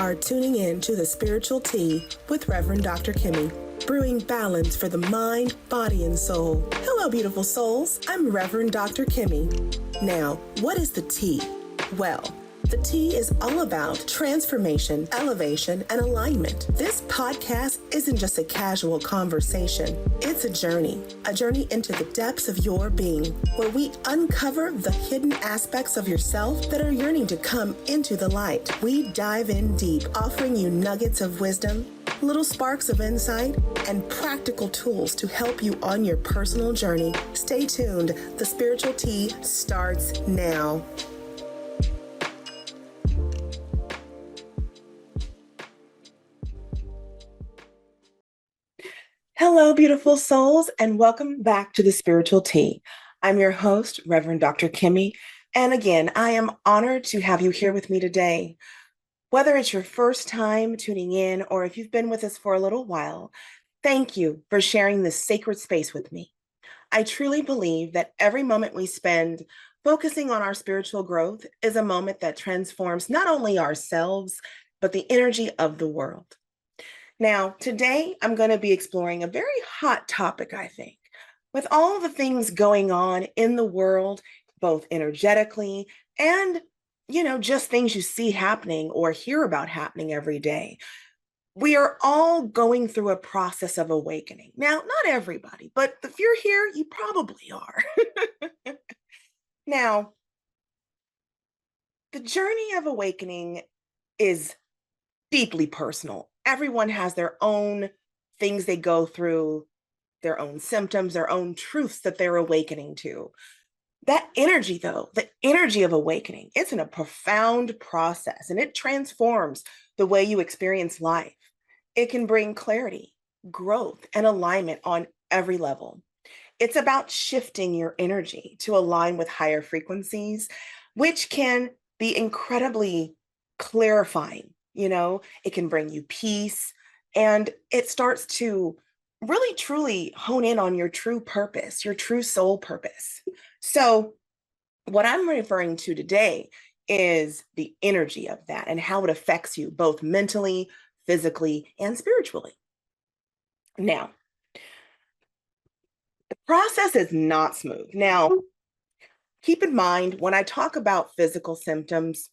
are tuning in to the Spiritual Tea with Reverend Dr. Kimmie, brewing balance for the mind, body, and soul. Hello, beautiful souls. I'm Reverend Dr. Kimmie. Now, what is the tea? Well, the tea is all about transformation, elevation, and alignment. This podcast isn't just a casual conversation. It's a journey into the depths of your being, where we uncover the hidden aspects of yourself that are yearning to come into the light. We dive in deep, offering you nuggets of wisdom, little sparks of insight, and practical tools to help you on your personal journey. Stay tuned. The Spiritual Tea starts now. Hello, beautiful souls, and welcome back to the Spiritual Tea. I'm your host, Reverend Dr. Kimmie, and again, I am honored to have you here with me today. Whether it's your first time tuning in or if you've been with us for a little while, thank you for sharing this sacred space with me. I truly believe that every moment we spend focusing on our spiritual growth is a moment that transforms not only ourselves, but the energy of the world. Now, today I'm going to be exploring a very hot topic, I think. With all the things going on in the world, both energetically and, just things you see happening or hear about happening every day, we are all going through a process of awakening. Now, not everybody, but if you're here, you probably are. Now, the journey of awakening is deeply personal. Everyone has their own things they go through, their own symptoms, their own truths that they're awakening to. That energy, though, the energy of awakening, it's in a profound process and it transforms the way you experience life. It can bring clarity, growth, and alignment on every level. It's about shifting your energy to align with higher frequencies, which can be incredibly clarifying. It can bring you peace, and it starts to really truly hone in on your true purpose, your true soul purpose. So what I'm referring to today is the energy of that and how it affects you both mentally, physically, and spiritually. Now, the process is not smooth. Now, keep in mind, when I talk about physical symptoms,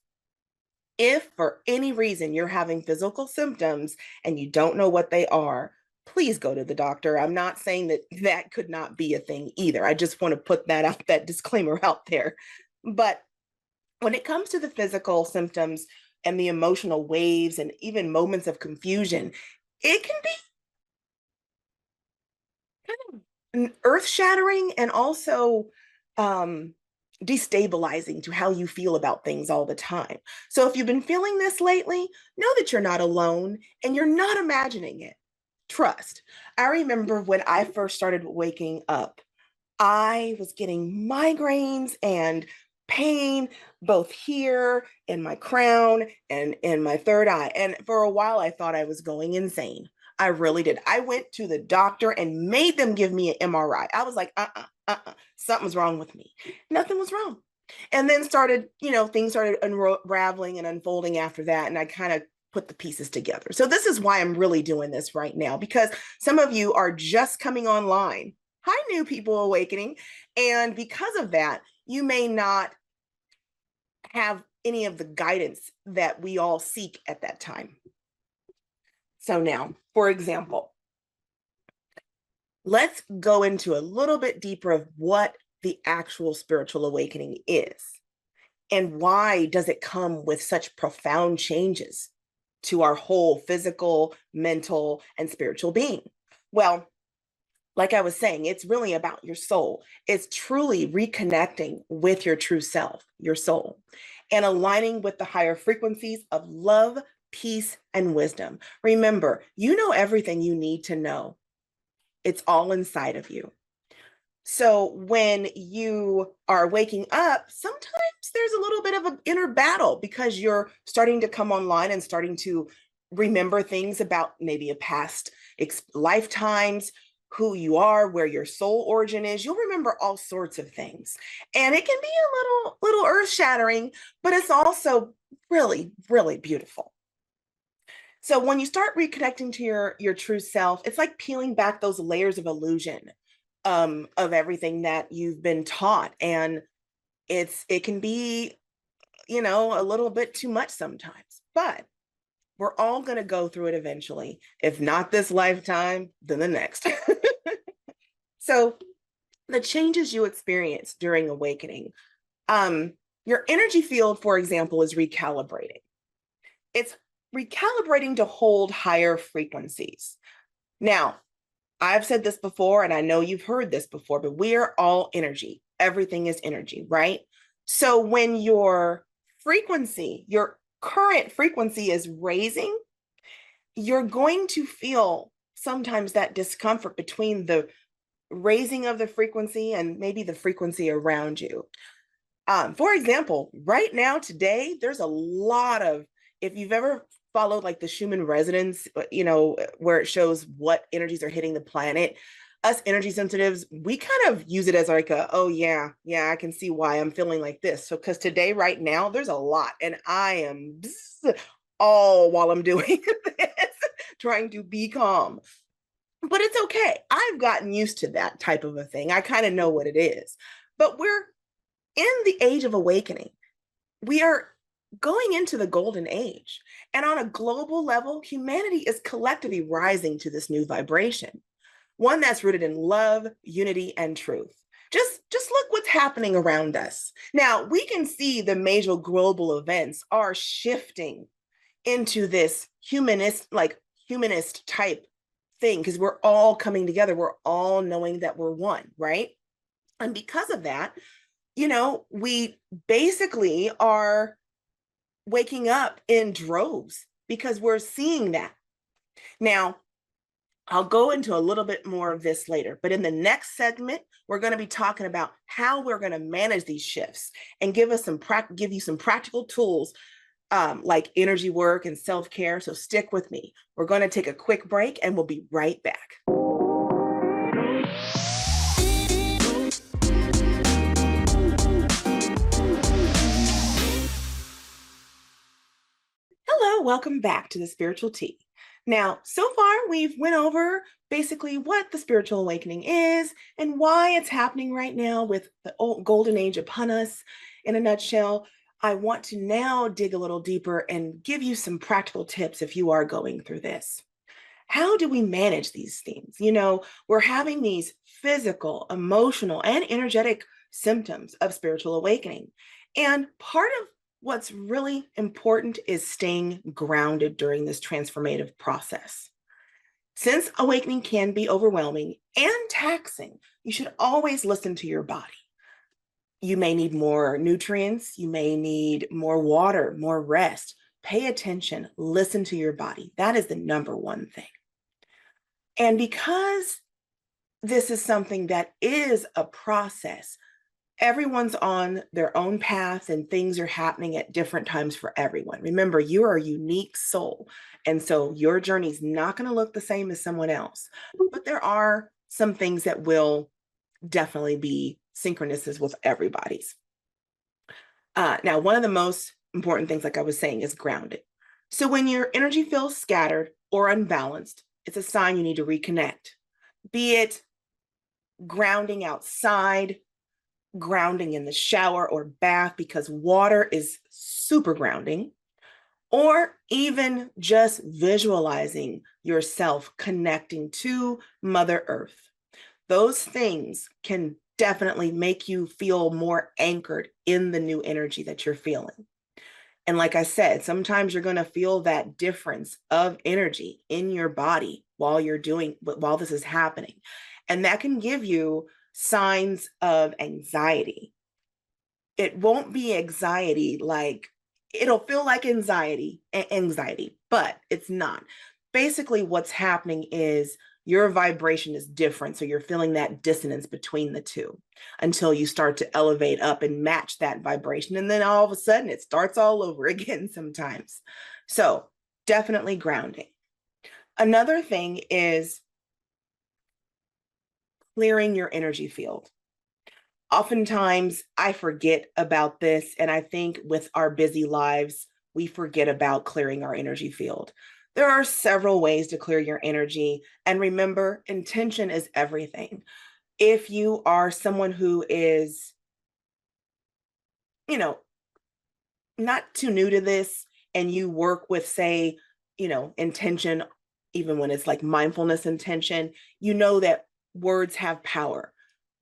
if for any reason you're having physical symptoms and you don't know what they are, please go to the doctor. I'm not saying that that could not be a thing either. I just want to put that disclaimer out there. But when it comes to the physical symptoms and the emotional waves and even moments of confusion, it can be kind of earth-shattering and also destabilizing to how you feel about things all the time. So if you've been feeling this lately, know that you're not alone and you're not imagining it. Trust. I remember when I first started waking up, I was getting migraines and pain both here in my crown and in my third eye. And for a while, I thought I was going insane. I really did. I went to the doctor and made them give me an MRI. I was like, something's wrong with me. Nothing was wrong. And then things started unraveling and unfolding after that. And I kind of put the pieces together. So this is why I'm really doing this right now, because some of you are just coming online. Hi, new people awakening. And because of that, you may not have any of the guidance that we all seek at that time. So now, for example, let's go into a little bit deeper of what the actual spiritual awakening is and why does it come with such profound changes to our whole physical, mental, and spiritual being. Well, like I was saying, it's really about your soul. It's truly reconnecting with your true self, your soul, and aligning with the higher frequencies of love, peace, and wisdom. Remember, you know everything you need to know. It's all inside of you. So when you are waking up, sometimes there's a little bit of an inner battle because you're starting to come online and starting to remember things about maybe a past lifetimes, who you are, where your soul origin is. You'll remember all sorts of things. And it can be a little earth-shattering, but it's also really, really beautiful. So when you start reconnecting to your true self, it's like peeling back those layers of illusion of everything that you've been taught. And it can be, a little bit too much sometimes, but we're all going to go through it eventually. If not this lifetime, then the next. So the changes you experience during awakening, your energy field, for example, is recalibrating. It's recalibrating to hold higher frequencies. Now, I've said this before, and I know you've heard this before, but we are all energy. Everything is energy, right? So when your frequency, your current frequency is raising, you're going to feel sometimes that discomfort between the raising of the frequency and maybe the frequency around you. For example, right now, today, there's a lot of, if you've ever followed like the Schumann resonance, where it shows what energies are hitting the planet, us energy sensitives, we kind of use it as like oh yeah, I can see why I'm feeling like this. So, because today, right now, there's a lot, and I am all while I'm doing this, trying to be calm. But it's okay. I've gotten used to that type of a thing. I kind of know what it is. But we're in the age of awakening. We are going into the golden age. And on a global level, humanity is collectively rising to this new vibration, one that's rooted in love, unity, and truth. Just look what's happening around us. Now, we can see the major global events are shifting into this humanist type thing because we're all coming together. We're all knowing that we're one, right? And because of that, we basically are waking up in droves because we're seeing that. Now, I'll go into a little bit more of this later, but in the next segment, we're going to be talking about how we're going to manage these shifts and give you some practical tools like energy work and self-care. So stick with me. We're going to take a quick break and we'll be right back. Hello, welcome back to the Spiritual Tea. Now, so far we've went over basically what the spiritual awakening is and why it's happening right now with the old golden age upon us. In a nutshell, I want to now dig a little deeper and give you some practical tips if you are going through this. How do we manage these things? We're having these physical, emotional, and energetic symptoms of spiritual awakening. And part of what's really important is staying grounded during this transformative process. Since awakening can be overwhelming and taxing, you should always listen to your body. You may need more nutrients, you may need more water, more rest. Pay attention, listen to your body. That is the number one thing. And because this is something that is a process, everyone's on their own path and things are happening at different times for everyone. Remember, you are a unique soul. And so your journey is not going to look the same as someone else. But there are some things that will definitely be synchronous with everybody's. Now, one of the most important things, like I was saying, is grounded. So when your energy feels scattered or unbalanced, it's a sign you need to reconnect. Be it grounding outside, grounding in the shower or bath because water is super grounding, or even just visualizing yourself connecting to Mother Earth. Those things can definitely make you feel more anchored in the new energy that you're feeling. And like I said, sometimes you're going to feel that difference of energy in your body while this is happening. And that can give you signs of anxiety. It won't be anxiety it'll feel like anxiety, but it's not. Basically, what's happening is your vibration is different. So you're feeling that dissonance between the two until you start to elevate up and match that vibration. And then all of a sudden it starts all over again sometimes. So definitely grounding. Another thing is clearing your energy field. Oftentimes I forget about this. And I think with our busy lives, we forget about clearing our energy field. There are several ways to clear your energy. And remember, intention is everything. If you are someone who is, you know, not too new to this and you work with, say, intention, even when it's like mindfulness intention, you know that words have power.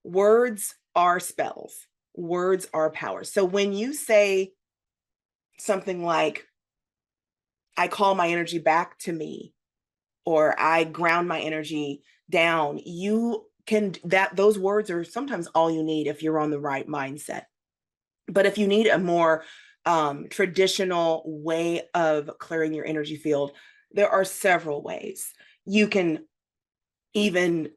Words are spells. Words are power. So when you say something like, I call my energy back to me, or I ground my energy down, you can, those words are sometimes all you need if you're on the right mindset. But if you need a more traditional way of clearing your energy field, there are several ways. You can even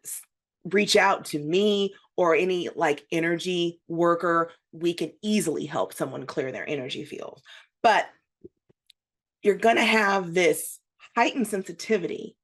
reach out to me or any like energy worker. We can easily help someone clear their energy field. But you're going to have this heightened sensitivity,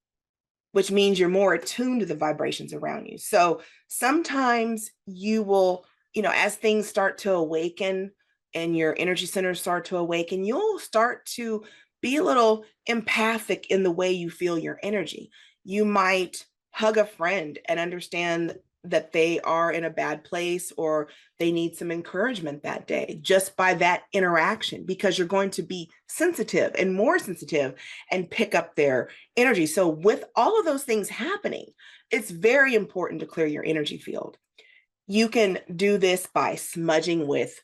which means you're more attuned to the vibrations around you. So sometimes you will, as things start to awaken and your energy centers start to awaken, you'll start to be a little empathic in the way you feel your energy. You might hug a friend and understand that they are in a bad place or they need some encouragement that day just by that interaction, because you're going to be sensitive and more sensitive and pick up their energy. So with all of those things happening, it's very important to clear your energy field. You can do this by smudging with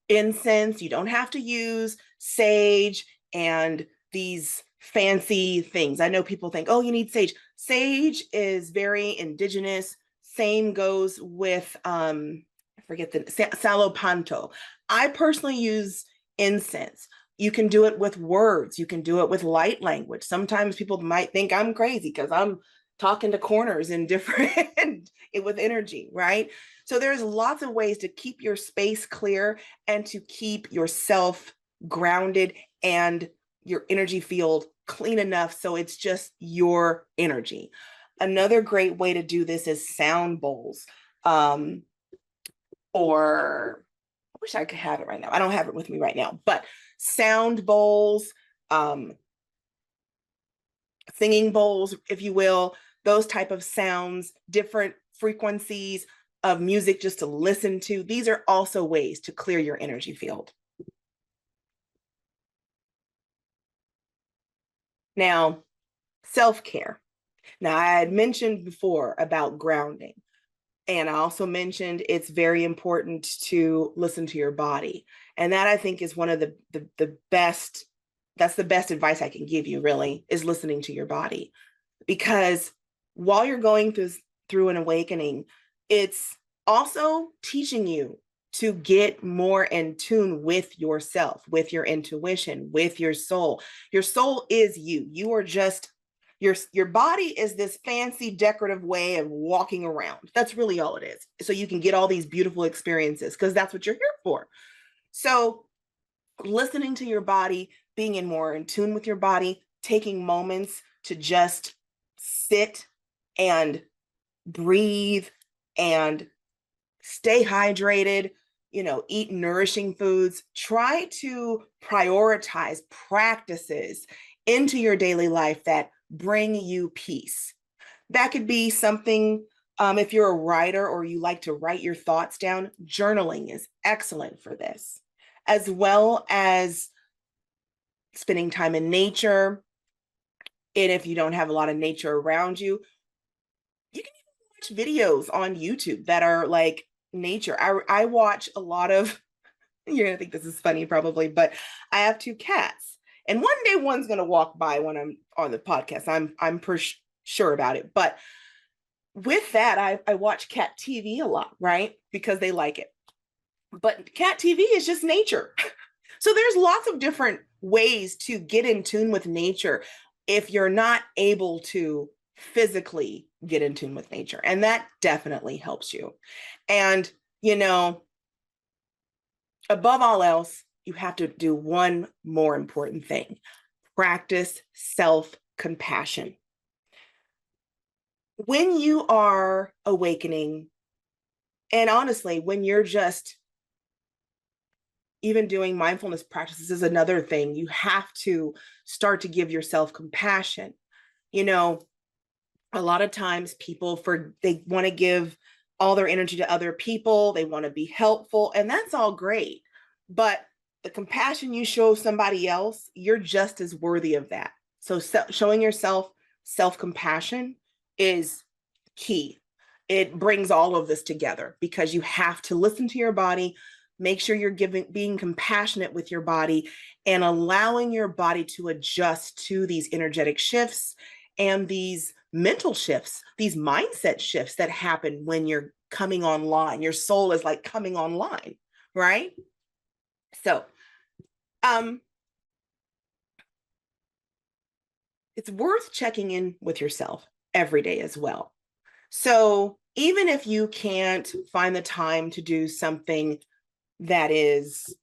incense. You don't have to use sage and these fancy things. I know people think, oh, you need sage. Sage is very indigenous. Same goes with, I forget the salopanto. I personally use incense. You can do it with words. You can do it with light language. Sometimes people might think I'm crazy because I'm talking to corners in different with energy, right? So there's lots of ways to keep your space clear and to keep yourself grounded and your energy field clean enough so it's just your energy. Another great way to do this is sound bowls. Or I wish I could have it right now. I don't have it with me right now, but sound bowls, singing bowls, if you will, those type of sounds, different frequencies of music just to listen to. These are also ways to clear your energy field. Now, self-care. Now, I had mentioned before about grounding. And I also mentioned it's very important to listen to your body. And that I think is one of the best, that's the best advice I can give you, really, is listening to your body. Because while you're going through an awakening, it's also teaching you to get more in tune with yourself, with your intuition, with your soul. Your soul is you. You are just your body is this fancy decorative way of walking around. That's really all it is. So you can get all these beautiful experiences because that's what you're here for. So listening to your body, being more in tune with your body, taking moments to just sit and breathe and stay hydrated, eat nourishing foods. Try to prioritize practices into your daily life that bring you peace. That could be something, if you're a writer or you like to write your thoughts down, journaling is excellent for this, as well as spending time in nature. And if you don't have a lot of nature around you, you can even watch videos on YouTube that are like nature. I watch a lot of, you're gonna think this is funny probably, but I have two cats. And one day one's gonna walk by when I'm on the podcast. I'm sure about it. But with that, I watch cat TV a lot, right? Because they like it. But cat TV is just nature. So there's lots of different ways to get in tune with nature if you're not able to physically get in tune with nature. And that definitely helps you. And, above all else, you have to do one more important thing: practice self-compassion. When you are awakening, and honestly, when you're just, even doing mindfulness practices is another thing. You have to start to give yourself compassion. You know, a lot of times they want to give all their energy to other people, they want to be helpful, and that's all great. But the compassion you show somebody else, you're just as worthy of that. So showing yourself self-compassion is key. It brings all of this together because you have to listen to your body, make sure you're being compassionate with your body and allowing your body to adjust to these energetic shifts and these mental shifts, these mindset shifts that happen when you're coming online. Your soul is like coming online, right? So, it's worth checking in with yourself every day as well. So even if you can't find the time to do something that is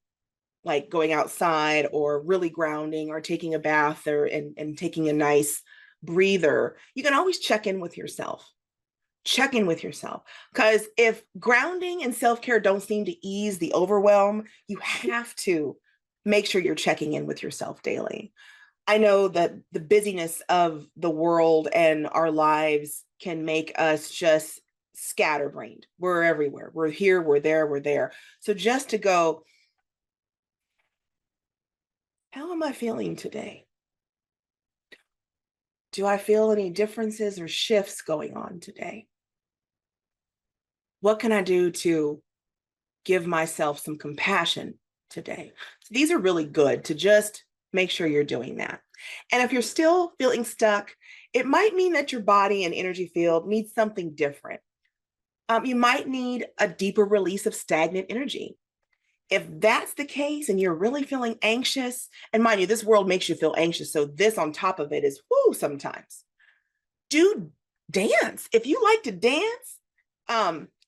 like going outside or really grounding or taking a bath and taking a nice breather, you can always check in with yourself. Check in with yourself. Because if grounding and self-care don't seem to ease the overwhelm, you have to make sure you're checking in with yourself daily. I know that the busyness of the world and our lives can make us just scatterbrained. We're everywhere. We're here, we're there, we're there. So just to go, how am I feeling today? Do I feel any differences or shifts going on today? What can I do to give myself some compassion today? So these are really good to just make sure you're doing that. And if you're still feeling stuck, it might mean that your body and energy field needs something different. You might need a deeper release of stagnant energy. If that's the case and you're really feeling anxious, and mind you, this world makes you feel anxious. So this on top of it is whoo sometimes. Do dance. If you like to dance,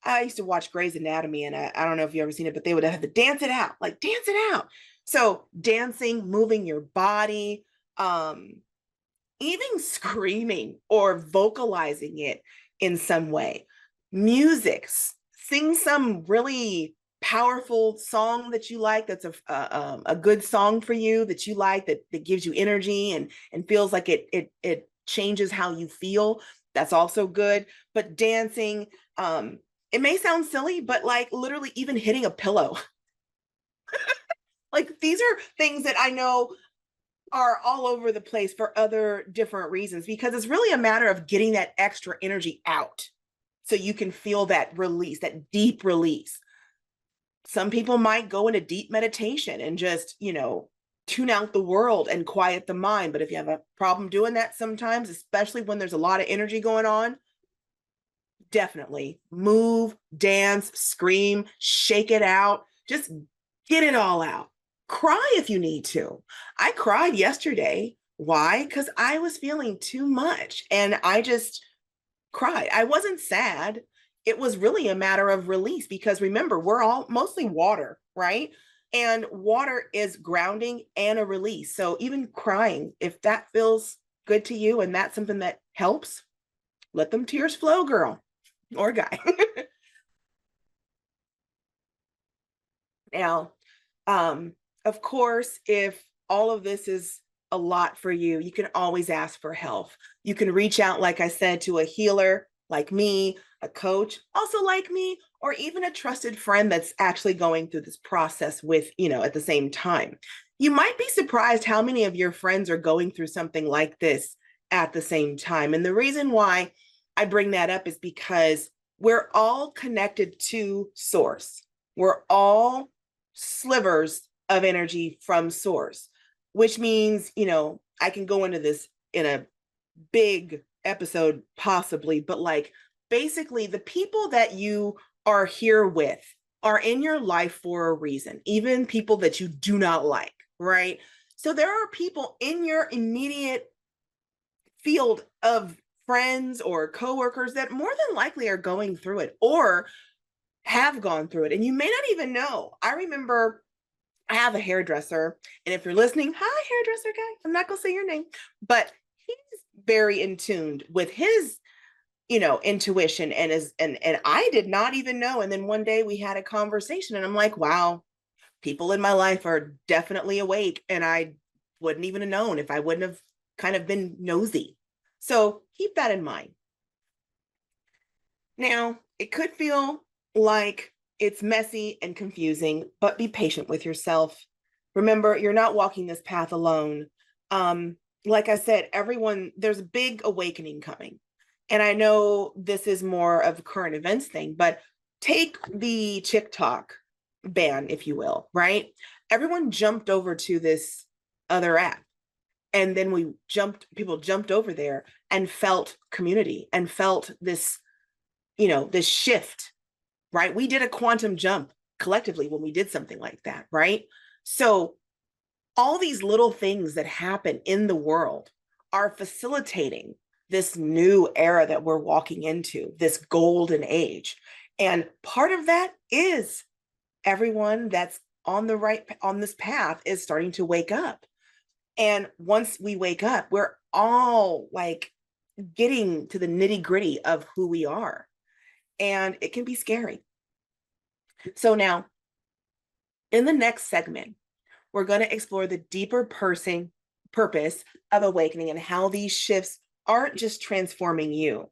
I used to watch Grey's Anatomy, and I don't know if you've ever seen it, but they would have to dance it out, like dance it out. So dancing, moving your body, even screaming or vocalizing it in some way. Music, sing some really powerful song that you like, that's a good song for you that you like, that gives you energy and feels like it changes how you feel. That's also good. But dancing, it may sound silly, but like literally even hitting a pillow. Like these are things that I know are all over the place for other different reasons, because it's really a matter of getting that extra energy out so you can feel that release, that deep release. Some people might go into deep meditation and just, tune out the world and quiet the mind. But if you have a problem doing that sometimes, especially when there's a lot of energy going on, definitely move, dance, scream, shake it out, just get it all out. Cry if you need to. I cried yesterday. Why? Because I was feeling too much and I just cried. I wasn't sad. It was really a matter of release because remember, we're all mostly water, right? And water is grounding and a release. So even crying, if that feels good to you and that's something that helps, let them tears flow, girl or guy. Now, of course, if all of this is a lot for you, you can always ask for help. You can reach out, like I said, to a healer like me, a coach, also like me, or even a trusted friend that's actually going through this process with, at the same time. You might be surprised how many of your friends are going through something like this at the same time. And the reason why I bring that up is because we're all connected to source. We're all slivers of energy from source, which means, I can go into this in a big episode possibly, but like basically the people that you are here with are in your life for a reason, even people that you do not like, right? So there are people in your immediate field of friends or coworkers that more than likely are going through it or have gone through it, and you may not even know. I remember I have a hairdresser, and if you're listening, hi, hairdresser guy. I'm not gonna say your name, but he's very in tune with his, intuition and I did not even know. And then one day we had a conversation, and I'm like, wow, People in my life are definitely awake, and I wouldn't even have known if I wouldn't have kind of been nosy. So keep that in mind. Now, it could feel like it's messy and confusing, but be patient with yourself. Remember, you're not walking this path alone. Like I said, there's a big awakening coming. And I know this is more of a current events thing, but take the TikTok ban, if you will, right? Everyone jumped over to this other app. And then people jumped over there and felt community and felt this, this shift, right? We did a quantum jump collectively when we did something like that, right? So all these little things that happen in the world are facilitating this new era that we're walking into, this golden age. And part of that is everyone that's on this path is starting to wake up. And once we wake up, we're all like getting to the nitty-gritty of who we are. And it can be scary. So now, in the next segment, we're going to explore the deeper purpose of awakening and how these shifts aren't just transforming you,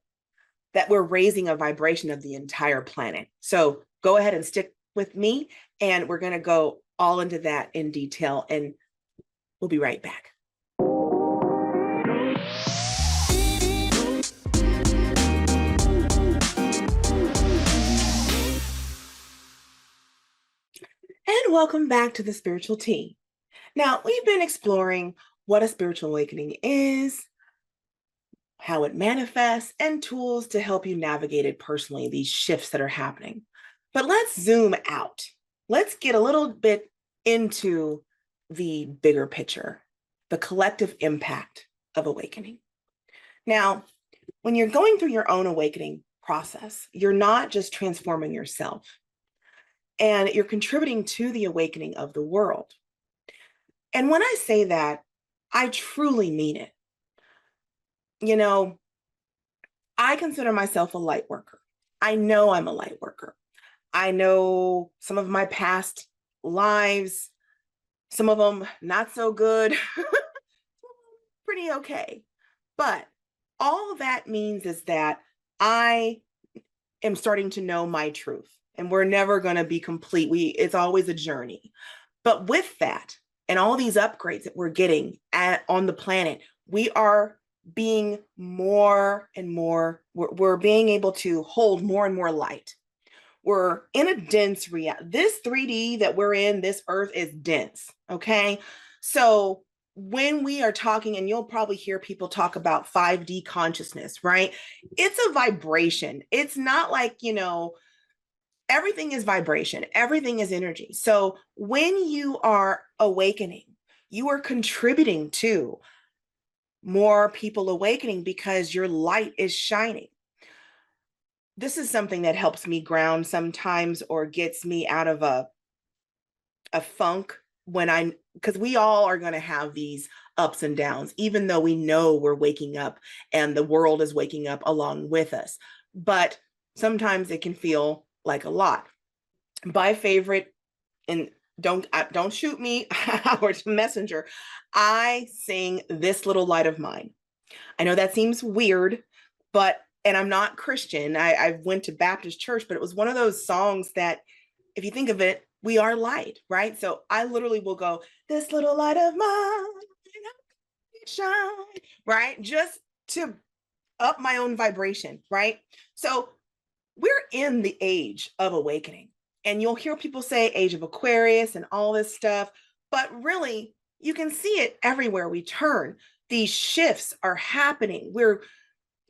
that we're raising a vibration of the entire planet. So go ahead and stick with me, and we're going to go all into that in detail, and we'll be right back. And welcome back to the Spiritual Tea. Now, we've been exploring what a spiritual awakening is, how it manifests, and tools to help you navigate it personally, these shifts that are happening. But let's zoom out. Let's get a little bit into the bigger picture, the collective impact of awakening. Now, when you're going through your own awakening process, you're not just transforming yourself, and you're contributing to the awakening of the world. And when I say that, I truly mean it. I consider myself a light worker. I know I'm a light worker. I know some of my past lives, some of them not so good, pretty okay. But all that means is that I am starting to know my truth, and we're never going to be complete. It's always a journey. But with that, and all these upgrades that we're getting on the planet, we are being more and more, we're being able to hold more and more light. We're in a dense reality. This 3D that we're in, this earth is dense, okay? So when we are talking, and you'll probably hear people talk about 5D consciousness, right? It's a vibration. It's not like, everything is vibration, everything is energy. So when you are awakening, you are contributing to more people awakening because your light is shining. This is something that helps me ground sometimes, or gets me out of a funk because we all are going to have these ups and downs, even though we know we're waking up and the world is waking up along with us. But sometimes it can feel like a lot. My favorite, and don't shoot me, Howard's Messenger, I sing This Little Light of Mine. I know that seems weird, and I'm not Christian. I went to Baptist church, but it was one of those songs that, if you think of it, we are light, right? So I literally will go, this little light of mine, shine, right? Just to up my own vibration, right? So we're in the age of awakening. And you'll hear people say age of Aquarius and all this stuff, but really you can see it everywhere we turn. These shifts are happening.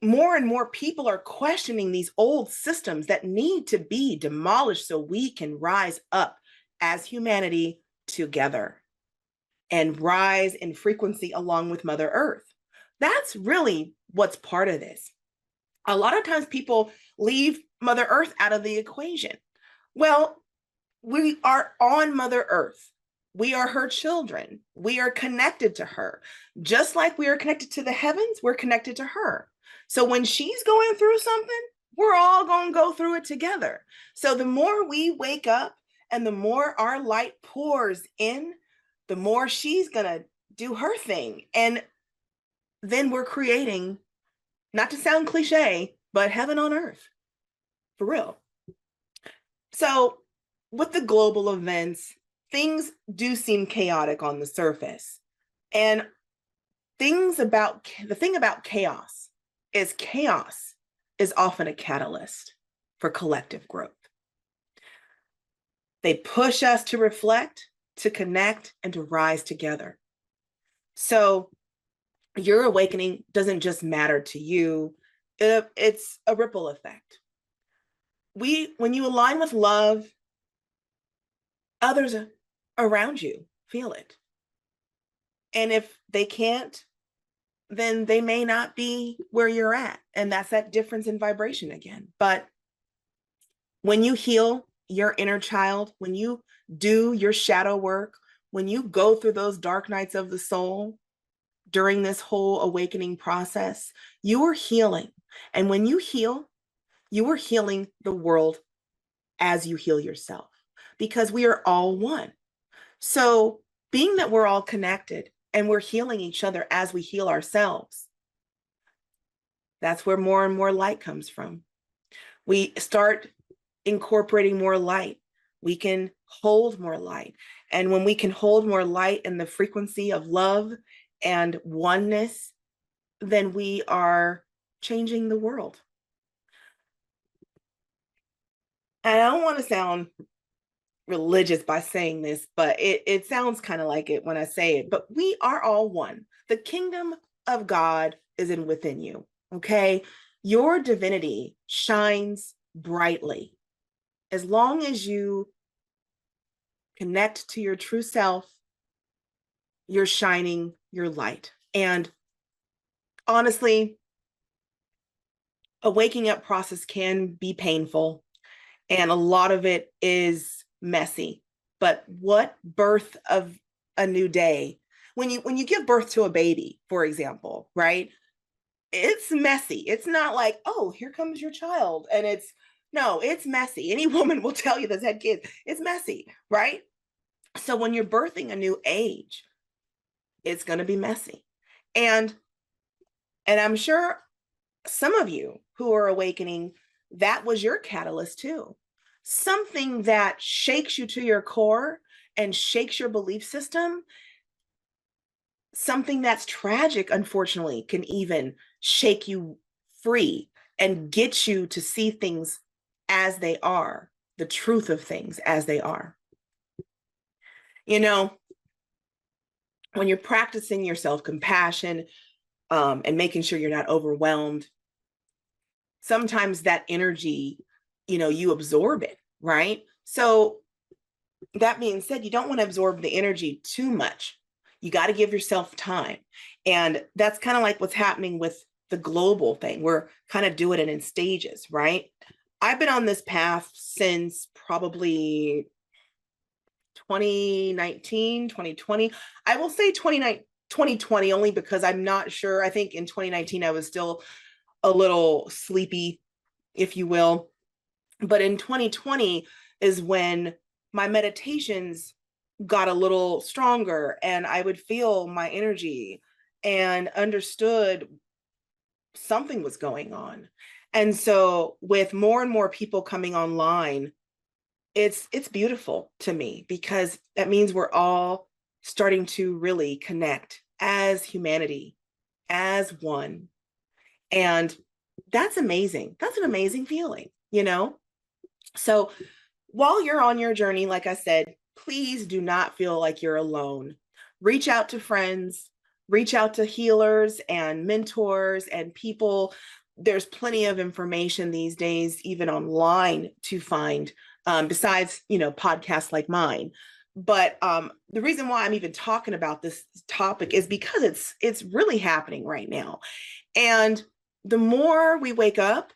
More and more people are questioning these old systems that need to be demolished so we can rise up as humanity together and rise in frequency along with Mother Earth. That's really what's part of this. A lot of times people leave Mother Earth out of the equation. Well, we are on Mother Earth. We are her children. We are connected to her. Just like we are connected to the heavens, we're connected to her. So when she's going through something, we're all going to go through it together. So the more we wake up And the more our light pours in, the more she's going to do her thing. And then we're creating, not to sound cliche, but heaven on earth, for real. So with the global events, things do seem chaotic on the surface. And the thing about chaos is often a catalyst for collective growth. They push us to reflect, to connect, and to rise together. So your awakening doesn't just matter to you, it's a ripple effect. When you align with love, others around you feel it. And if they can't, then they may not be where you're at. And that's that difference in vibration again. But when you heal your inner child, when you do your shadow work, when you go through those dark nights of the soul during this whole awakening process, you are healing. And when you heal, you are healing the world as you heal yourself, because we are all one. So being that we're all connected and we're healing each other as we heal ourselves, that's where more and more light comes from. We start incorporating more light. We can hold more light. And when we can hold more light in the frequency of love and oneness, then we are changing the world. And I don't want to sound religious by saying this, but it sounds kind of like it when I say it, but we are all one. The kingdom of God is within you, okay? Your divinity shines brightly. As long as you connect to your true self, you're shining your light. And honestly, a waking up process can be painful, and a lot of it is messy. But what birth of a new day, when you give birth to a baby, for example, right? It's messy. It's not like, oh, here comes your child. And it's messy. Any woman will tell you that's had kids. It's messy, right? So when you're birthing a new age, it's going to be messy. And I'm sure some of you who are awakening, that was your catalyst too. Something that shakes you to your core and shakes your belief system. Something that's tragic, unfortunately, can even shake you free and get you to see things as they are, the truth of things as they are. You know, when you're practicing your self-compassion and making sure you're not overwhelmed, sometimes that energy, you absorb it, right? So that being said, you don't want to absorb the energy too much. You got to give yourself time. And that's kind of like what's happening with the global thing. We're kind of doing it in stages, right? I've been on this path since probably 2019, 2020. I will say 2020 only because I'm not sure. I think in 2019, I was still a little sleepy, if you will. But in 2020 is when my meditations got a little stronger and I would feel my energy and understood something was going on. And so with more and more people coming online, it's beautiful to me, because that means we're all starting to really connect as humanity, as one. And that's amazing. That's an amazing feeling, So while you're on your journey, like I said, please do not feel like you're alone. Reach out to friends, reach out to healers and mentors and people. There's plenty of information these days, even online, to find, besides, podcasts like mine. But the reason why I'm even talking about this topic is because it's really happening right now. And the more we wake up,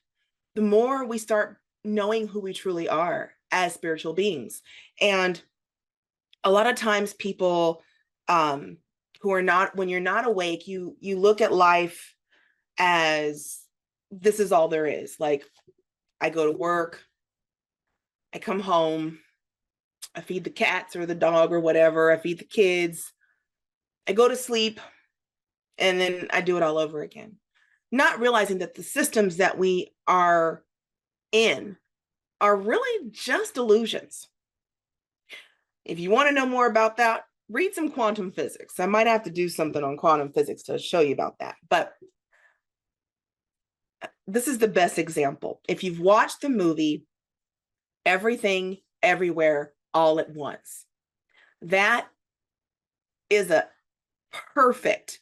the more we start knowing who we truly are as spiritual beings. And a lot of times people who are not, when you're not awake, you look at life as this is all there is. Like, I go to work, I come home, I feed the cats or the dog or whatever. I feed the kids. I go to sleep, and then I do it all over again. Not realizing that the systems that we are in are really just illusions. If you want to know more about that, read some quantum physics. I might have to do something on quantum physics to show you about that. But this is the best example. If you've watched the movie Everything, Everywhere, All at Once, that is a perfect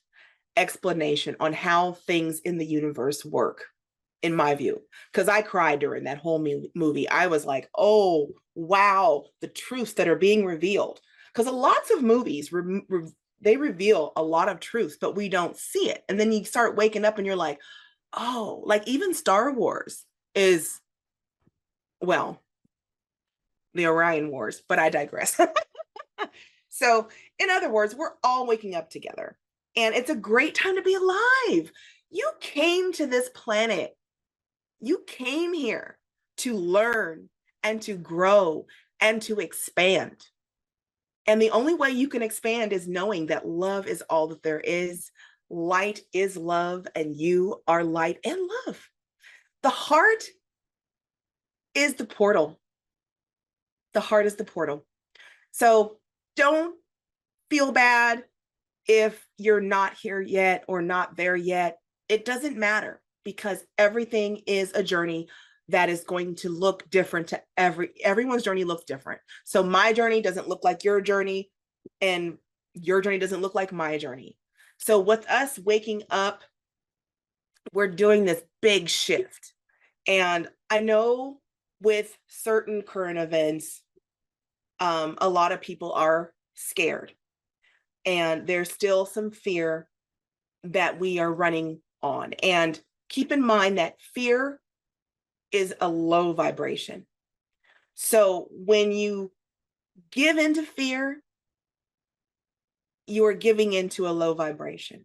explanation on how things in the universe work, in my view, because I cried during that whole movie. I was like, oh, wow, the truths that are being revealed. Because lots of movies, they reveal a lot of truths, but we don't see it. And then you start waking up and you're like, oh, like even Star Wars is, well, the Orion Wars, but I digress. So, in other words, we're all waking up together, and it's a great time to be alive. You came to this planet, you came here to learn and to grow and to expand. And the only way you can expand is knowing that love is all that there is. Light is love, and you are light and love. The heart is the portal. The heart is the portal. So don't feel bad if you're not here yet or not there yet. It doesn't matter, because everything is a journey that is going to look different to everyone's journey looks different. So my journey doesn't look like your journey, and your journey doesn't look like my journey. So with us waking up, we're doing this big shift. And I know with certain current events, a lot of people are scared, and there's still some fear that we are running on. And keep in mind that fear is a low vibration. So when you give into fear, you are giving into a low vibration.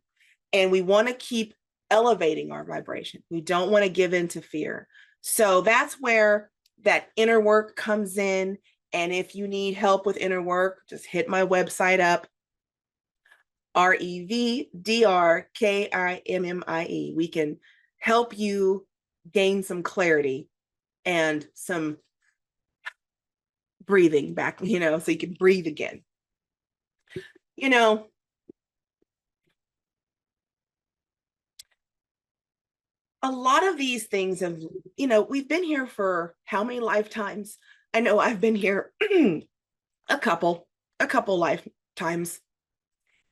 And we want to keep elevating our vibration. We don't want to give into fear. So that's where that inner work comes in. And if you need help with inner work, just hit my website up, REVDRKIMMIE. We can help you gain some clarity and some breathing back, so you can breathe again. A lot of these things have, we've been here for how many lifetimes? I know I've been here a couple lifetimes.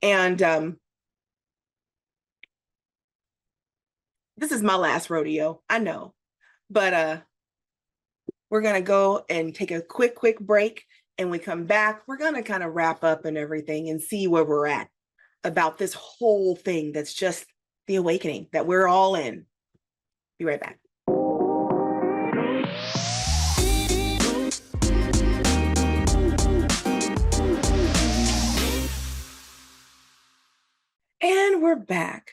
And this is my last rodeo, I know. But we're going to go and take a quick break. And we come back, we're going to kind of wrap up and everything and see where we're at about this whole thing that's just the awakening that we're all in. Be right back. And we're back.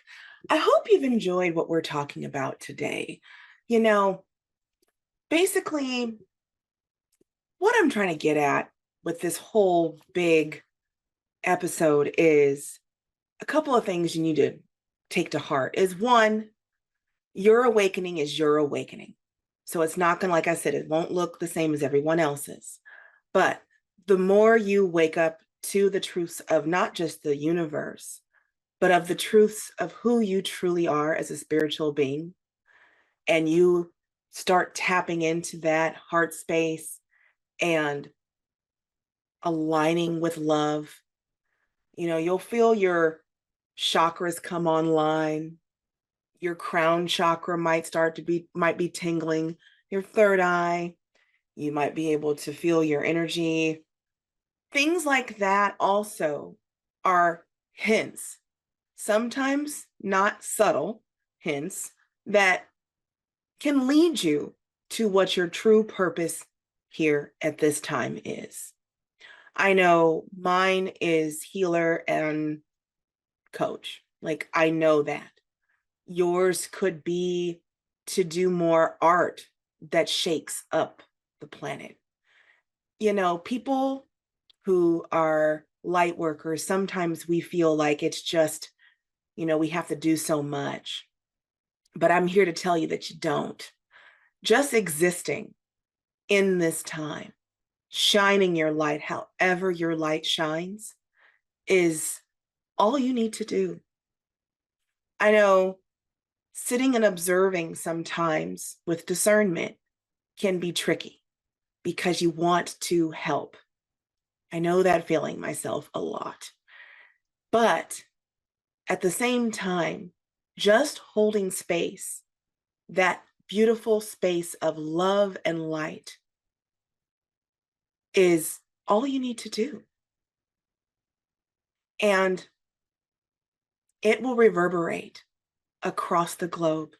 I hope you've enjoyed what we're talking about today. Basically, what I'm trying to get at with this whole big episode is a couple of things you need to take to heart. Is one, your awakening is your awakening. So it's not going to, like I said, it won't look the same as everyone else's. But the more you wake up to the truths of not just the universe, but of the truths of who you truly are as a spiritual being, and you start tapping into that heart space and aligning with love, you'll feel your chakras come online. Your crown chakra might be tingling, your third eye. You might be able to feel your energy. Things like that also are hints, sometimes not subtle hints, that can lead you to what your true purpose here at this time is. I know mine is healer and coach. Like, I know that. Yours could be to do more art that shakes up the planet. People who are light workers, sometimes we feel like it's just, we have to do so much. But I'm here to tell you that you don't. Just existing in this time, shining your light, however your light shines, is all you need to do. I know sitting and observing sometimes with discernment can be tricky because you want to help. I know that feeling myself a lot. But at the same time, just holding space, that beautiful space of love and light, is all you need to do. And it will reverberate across the globe.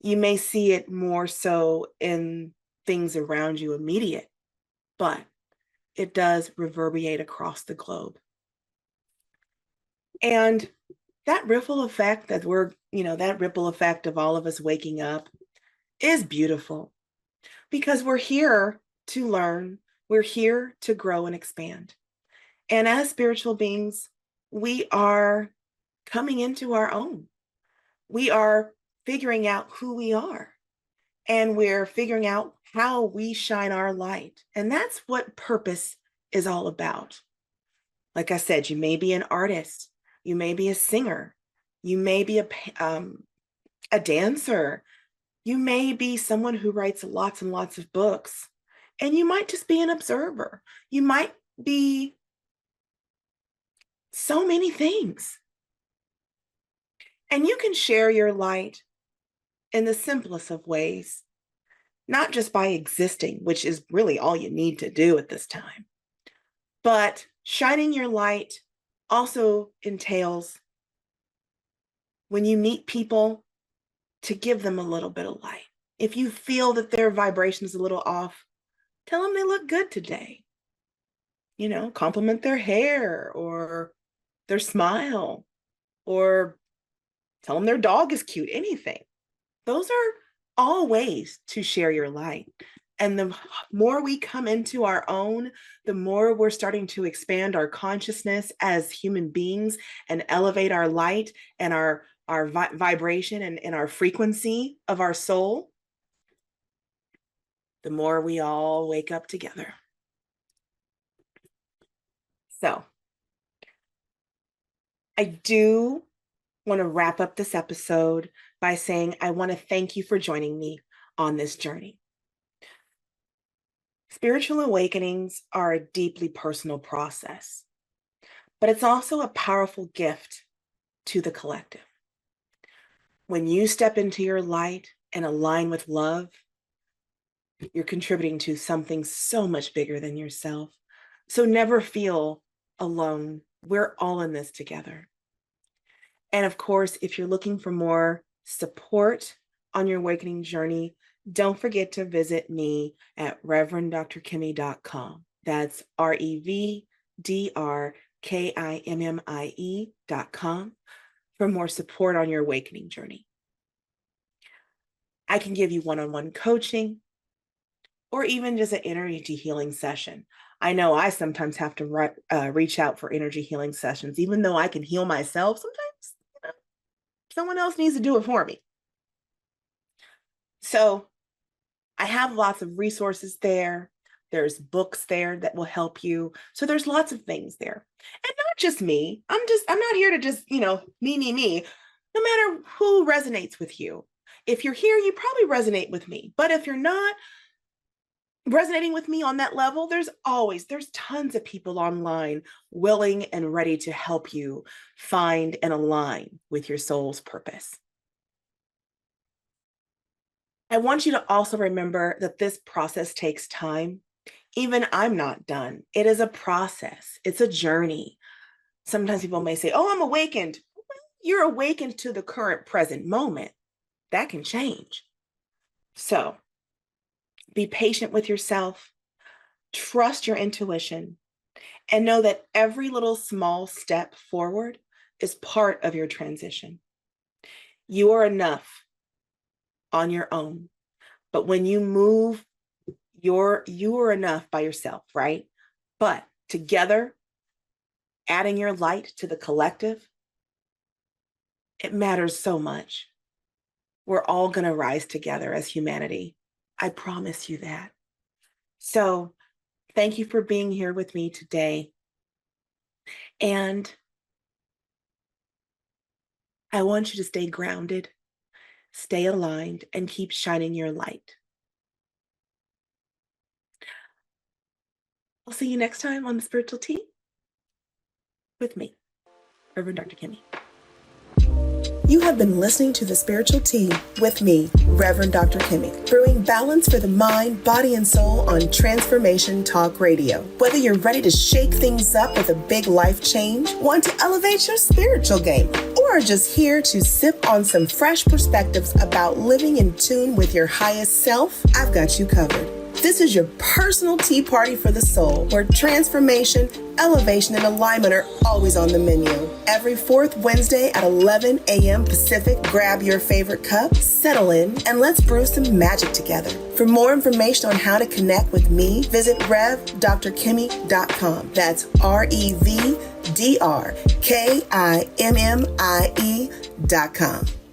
You may see it more so in things around you immediate, but it does reverberate across the globe. And that ripple effect that ripple effect of all of us waking up is beautiful because we're here to learn, we're here to grow and expand. And as spiritual beings, we are coming into our own. We are figuring out who we are, and we're figuring out how we shine our light. And that's what purpose is all about. Like I said, you may be an artist, you may be a singer, you may be a dancer, you may be someone who writes lots and lots of books, and you might just be an observer. You might be so many things. And you can share your light in the simplest of ways, not just by existing, which is really all you need to do at this time, but shining your light also entails when you meet people to give them a little bit of light. If you feel that their vibration is a little off, tell them they look good today. Compliment their hair or their smile, or tell them their dog is cute, anything. Those are all ways to share your light. And the more we come into our own, the more we're starting to expand our consciousness as human beings and elevate our light and our vibration and our frequency of our soul, the more we all wake up together. So I do want to wrap up this episode by saying I want to thank you for joining me on this journey. Spiritual awakenings are a deeply personal process, but it's also a powerful gift to the collective. When you step into your light and align with love, you're contributing to something so much bigger than yourself. So never feel alone. We're all in this together. And of course, if you're looking for more support on your awakening journey, don't forget to visit me at reverenddrkimmie.com. That's REVDRKIMMIE.com for more support on your awakening journey. I can give you one-on-one coaching or even just an energy healing session. I know I sometimes have to reach out for energy healing sessions, even though I can heal myself. Sometimes someone else needs to do it for me. So I have lots of resources there. There's books there that will help you. So there's lots of things there. And not just me. I'm not here to just, me. No matter who resonates with you. If you're here, you probably resonate with me. But if you're not resonating with me on that level, there's tons of people online willing and ready to help you find and align with your soul's purpose. I want you to also remember that this process takes time. Even I'm not done. It is a process. It's a journey. Sometimes people may say, oh, I'm awakened. You're awakened to the current present moment. That can change. So be patient with yourself. Trust your intuition. And know that every little small step forward is part of your transition. You are enough on your own. But when you move, you are enough by yourself, right? But together, adding your light to the collective, it matters so much. We're all going to rise together as humanity. I promise you that. So thank you for being here with me today. And I want you to stay grounded, stay aligned, and keep shining your light. I'll see you next time on the Spiritual Tea with me, Reverend Dr. Kimmie. You have been listening to The Spiritual Tea with me, Reverend Dr. Kimmie, brewing balance for the mind, body, and soul on Transformation Talk Radio. Whether you're ready to shake things up with a big life change, want to elevate your spiritual game, or are just here to sip on some fresh perspectives about living in tune with your highest self, I've got you covered. This is your personal tea party for the soul, where transformation, elevation, and alignment are always on the menu. Every fourth Wednesday at 11 a.m. Pacific, grab your favorite cup, settle in, and let's brew some magic together. For more information on how to connect with me, visit revdrkimmie.com. That's REVDRKIMMIE.com.